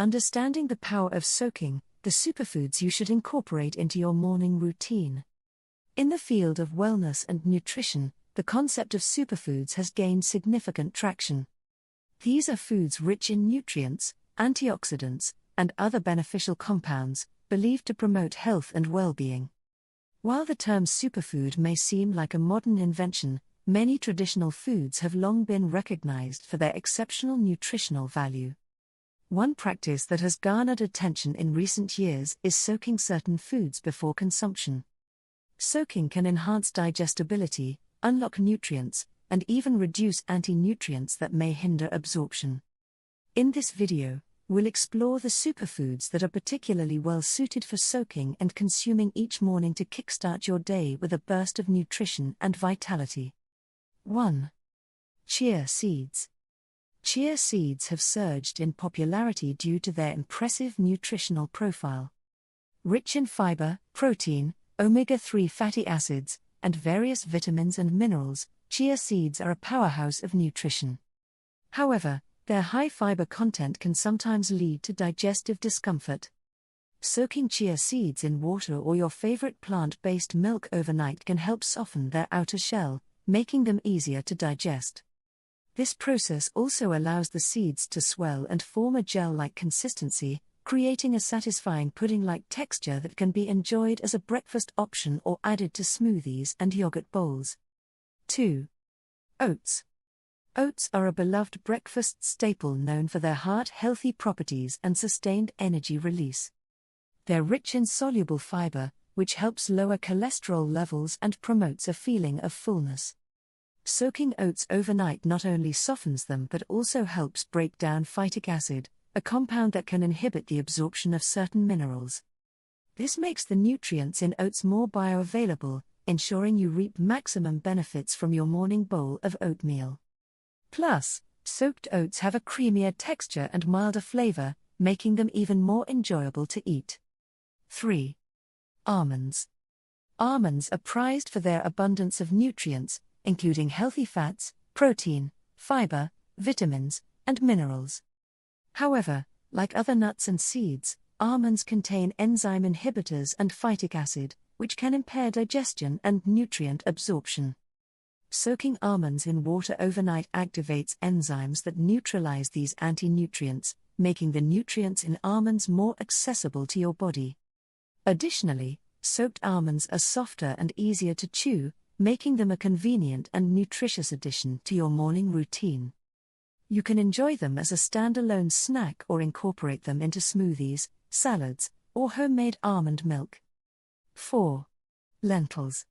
Understanding the power of soaking, the superfoods you should incorporate into your morning routine. In the field of wellness and nutrition, the concept of superfoods has gained significant traction. These are foods rich in nutrients, antioxidants, and other beneficial compounds, believed to promote health and well-being. While the term superfood may seem like a modern invention, many traditional foods have long been recognized for their exceptional nutritional value. One practice that has garnered attention in recent years is soaking certain foods before consumption. Soaking can enhance digestibility, unlock nutrients, and even reduce anti-nutrients that may hinder absorption. In this video, we'll explore the superfoods that are particularly well suited for soaking and consuming each morning to kickstart your day with a burst of nutrition and vitality. 1. Chia seeds. Chia seeds have surged in popularity due to their impressive nutritional profile. Rich in fiber, protein, omega-3 fatty acids, and various vitamins and minerals, chia seeds are a powerhouse of nutrition. However, their high fiber content can sometimes lead to digestive discomfort. Soaking chia seeds in water or your favorite plant-based milk overnight can help soften their outer shell, making them easier to digest. This process also allows the seeds to swell and form a gel-like consistency, creating a satisfying pudding-like texture that can be enjoyed as a breakfast option or added to smoothies and yogurt bowls. 2. Oats. Oats are a beloved breakfast staple known for their heart-healthy properties and sustained energy release. They're rich in soluble fiber, which helps lower cholesterol levels and promotes a feeling of fullness. Soaking oats overnight not only softens them but also helps break down phytic acid, a compound that can inhibit the absorption of certain minerals. This makes the nutrients in oats more bioavailable, ensuring you reap maximum benefits from your morning bowl of oatmeal. Plus, soaked oats have a creamier texture and milder flavor, making them even more enjoyable to eat. 3. Almonds. Almonds are prized for their abundance of nutrients, including healthy fats, protein, fiber, vitamins, and minerals. However, like other nuts and seeds, almonds contain enzyme inhibitors and phytic acid, which can impair digestion and nutrient absorption. Soaking almonds in water overnight activates enzymes that neutralize these anti-nutrients, making the nutrients in almonds more accessible to your body. Additionally, soaked almonds are softer and easier to chew, making them a convenient and nutritious addition to your morning routine. You can enjoy them as a standalone snack or incorporate them into smoothies, salads, or homemade almond milk. 4. Lentils.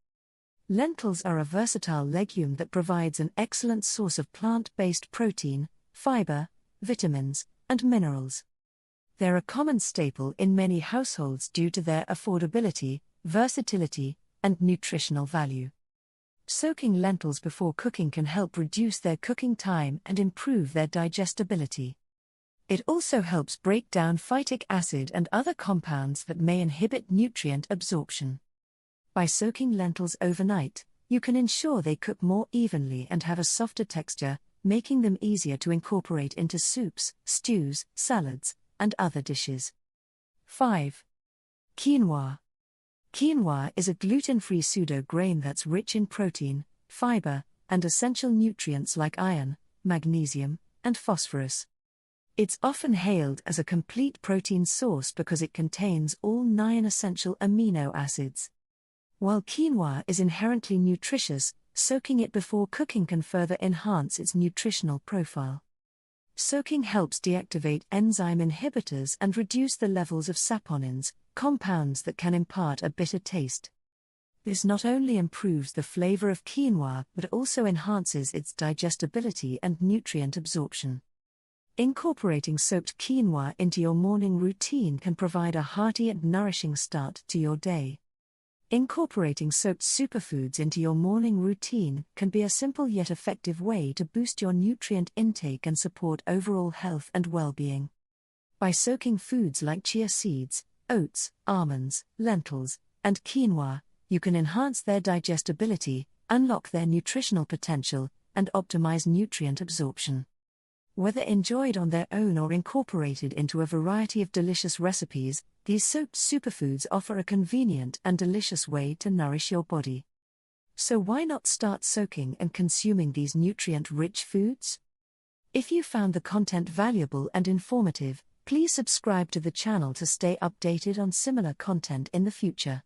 Lentils are a versatile legume that provides an excellent source of plant-based protein, fiber, vitamins, and minerals. They're a common staple in many households due to their affordability, versatility, and nutritional value. Soaking lentils before cooking can help reduce their cooking time and improve their digestibility. It also helps break down phytic acid and other compounds that may inhibit nutrient absorption. By soaking lentils overnight, you can ensure they cook more evenly and have a softer texture, making them easier to incorporate into soups, stews, salads, and other dishes. 5. Quinoa. Quinoa is a gluten-free pseudo-grain that's rich in protein, fiber, and essential nutrients like iron, magnesium, and phosphorus. It's often hailed as a complete protein source because it contains all 9 essential amino acids. While quinoa is inherently nutritious, soaking it before cooking can further enhance its nutritional profile. Soaking helps deactivate enzyme inhibitors and reduce the levels of saponins, compounds that can impart a bitter taste. This not only improves the flavor of quinoa but also enhances its digestibility and nutrient absorption. Incorporating soaked quinoa into your morning routine can provide a hearty and nourishing start to your day. Incorporating soaked superfoods into your morning routine can be a simple yet effective way to boost your nutrient intake and support overall health and well-being. By soaking foods like chia seeds, oats, almonds, lentils, and quinoa, you can enhance their digestibility, unlock their nutritional potential, and optimize nutrient absorption. Whether enjoyed on their own or incorporated into a variety of delicious recipes, these soaked superfoods offer a convenient and delicious way to nourish your body. So why not start soaking and consuming these nutrient-rich foods? If you found the content valuable and informative, please subscribe to the channel to stay updated on similar content in the future.